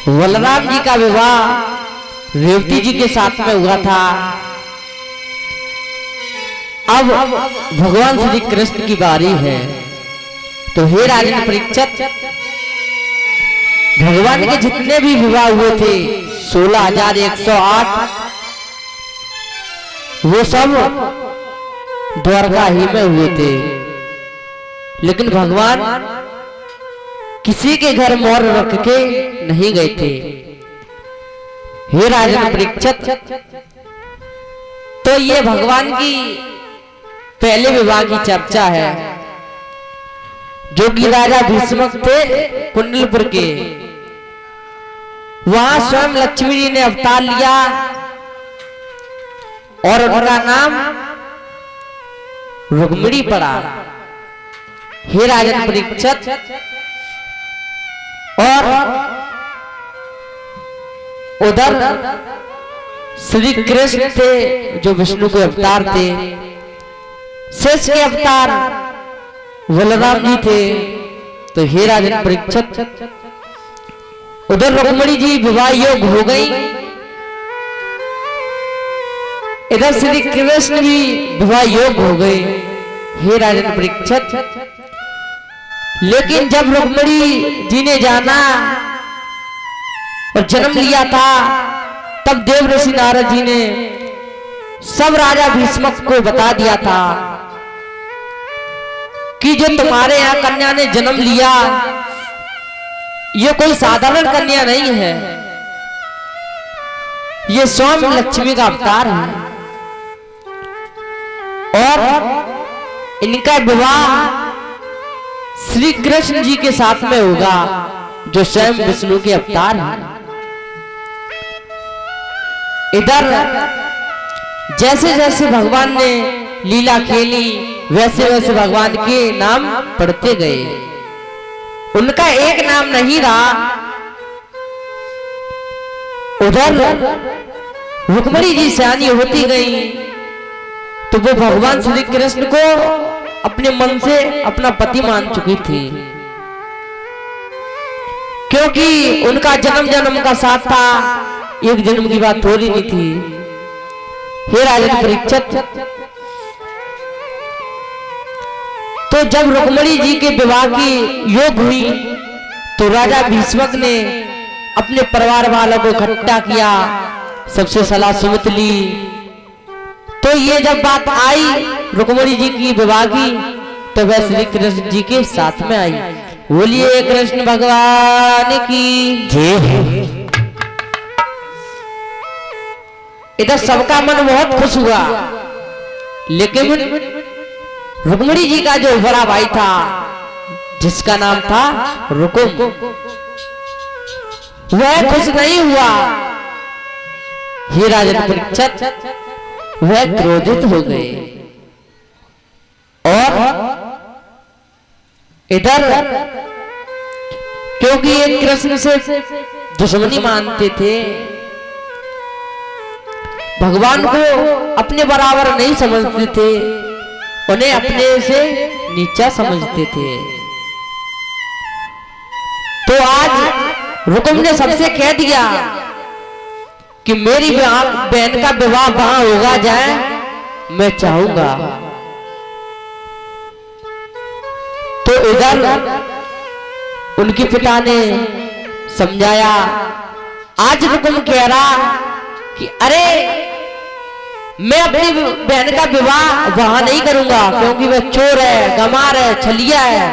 बलराम जी का विवाह रेवती जी के साथ में हुआ था। अब भगवान श्री कृष्ण की बारी है। तो हे राजन परीक्षित, भगवान के जितने भी विवाह हुए थे 16,108 वो सब द्वारका ही में हुए थे। लेकिन भगवान किसी के घर मोर रख के नहीं गए थे। हे राजन परीक्षित, तो ये भगवान की पहले विवाह की चर्चा है, जो कि राजा भीष्मक थे कुंडलपुर के। वहां स्वयं लक्ष्मी जी ने अवतार लिया और उनका नाम रुक्मिणी पड़ा। हे राजन परीक्षित, और उधर श्री कृष्ण थे जो विष्णु के अवतार थे। शेष के अवतार बलराम जी थे। तो हे राजन परीक्षित, उधर रुक्मिणी जी विवाह योग हो गई, इधर श्री कृष्ण भी विवाह योग हो गए। हे राजन परीक्षित, लेकिन जब रुक्मिणी जी ने जाना और जन्म लिया था, तब देव ऋषि नारद जी ने सब राजा भीष्मक को बता दिया था कि जो तुम्हारे यहाँ कन्या ने जन्म लिया, ये कोई साधारण कन्या नहीं है, ये स्वयं लक्ष्मी का अवतार है। और इनका विवाह श्री कृष्ण जी के साथ में होगा, जो स्वयं विष्णु के अवतार हैं। इधर जैसे जैसे भगवान ने लीला खेली, वैसे वैसे भगवान के नाम पढ़ते गए। उनका एक नाम नहीं रहा। उधर रुक्मिणी जी सयानी होती गई, तो वो भगवान श्री कृष्ण को अपने मन से अपना पति मान चुकी थी, क्योंकि उनका जन्म जन्म का साथ था, एक जन्म की बात हो रही नहीं थी। हे राजन परीक्षित, तो जब रुक्मिणी जी के विवाह की योग हुई, तो राजा भीष्मक ने अपने परिवार वालों को इकट्ठा किया, सबसे सलाह सुमत ली। तो ये जब बात आई रुक्मिणी जी की विवाह की, तो वह श्री कृष्ण जी के साथ में आई। बोलिए कृष्ण भगवान की जय। इधर सबका मन बहुत खुश हुआ, लेकिन रुक्मिणी जी का जो बड़ा भाई था, जिसका नाम था रुकुम, वह खुश नहीं हुआ। हे राजन परीक्षित, वह क्रोधित हो गए और इधर क्योंकि ये कृष्ण से दुश्मनी मानते थे, भगवान को अपने बराबर नहीं समझते थे, उन्हें अपने से नीचा समझते थे। तो आज रुकुम ने सबसे कह दिया कि मेरी बहन का विवाह वहां होगा जाए, मैं चाहूंगा। तो इधर उनके पिता ने समझाया। आज रुकुम कह रहा कि अरे मैं अपनी बहन का विवाह वहां नहीं करूंगा, क्योंकि वह चोर है, गमार है, छलिया है,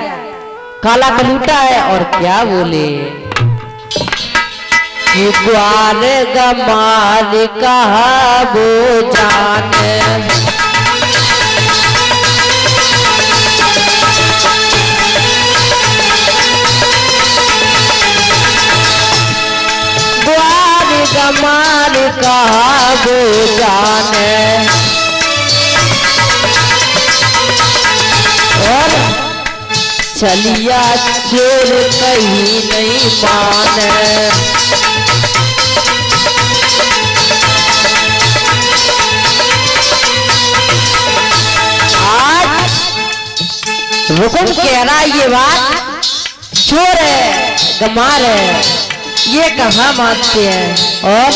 काला कलूटा है। और क्या बोले कि ग्वार गमार कहा वो जाने, ग्वार गमार कहा वो जाने, और छलिया चोर कहीं नहीं माने। रुकुम कह रहा है ये बात चोर है, गमार है, ये कहाँ मानते हैं। और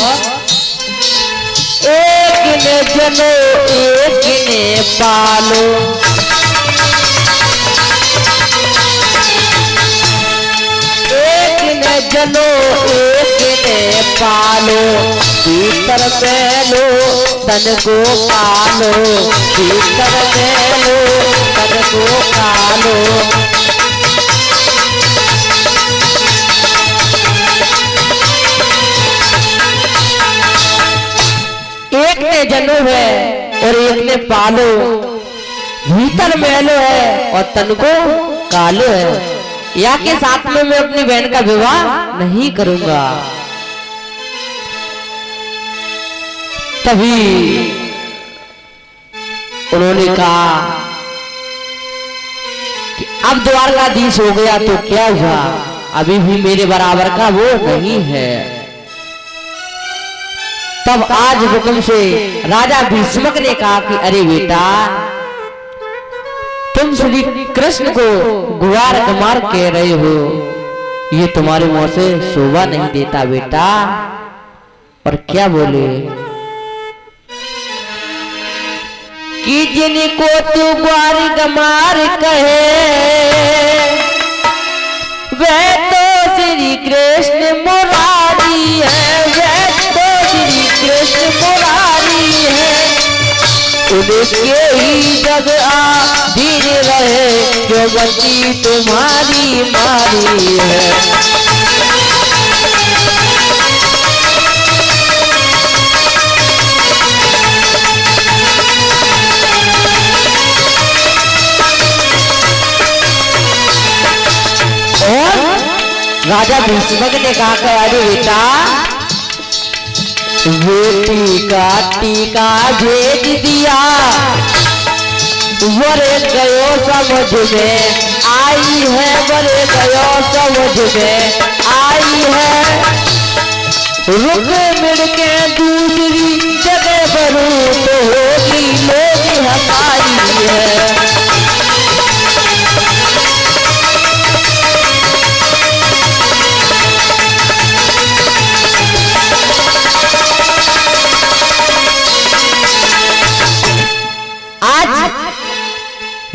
एक ने जनो एक ने पालो, एक ने जनो एक ने पालो, भीतर मैलो तन को कालो, भीतर मैलो तन को कालो। एक ने जनो है और एक ने पालो, भीतर मैलो है और तन को कालो है। या के साथ में मैं अपनी बहन का विवाह नहीं करूंगा। तभी उन्होंने कहा कि अब द्वारकाधीश हो गया तो क्या हुआ, अभी भी मेरे बराबर का वो नहीं है। तब आज हुक्म से राजा भीष्मक ने कहा कि अरे बेटा, तुम श्री कृष्ण को गुवार कुमार कह रहे हो, ये तुम्हारे मुंह से शोभा नहीं देता बेटा। और क्या बोले कि जिनको तू गुवार कुमार कहे, वह तो श्री कृष्ण मुरारी है, वह तो श्री कृष्ण मुरारी है। उनके ही जग आधीन रहे, जो गति तुम्हारी मारी है। और राजा भीष्मक ने कहा कि अरे बेटा, बेटी का टीका भेज दिया, वरे गयो समझ में आई है, वरे गयो समझ में आई है। रुक मिल के दूसरी जगह बरू तो होगी लोग हमारी है।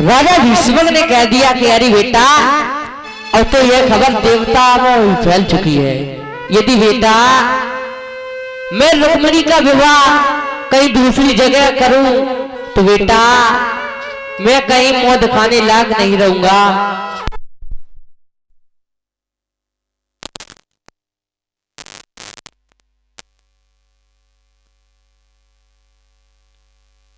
राजा भीष्मक ने कह दिया कि अरे बेटा, अब तो यह खबर देवता में फैल चुकी है। यदि बेटा मैं रुक्मिणी का विवाह कहीं दूसरी जगह करूं तो बेटा मैं कहीं मुंह दिखाने लायक नहीं रहूंगा।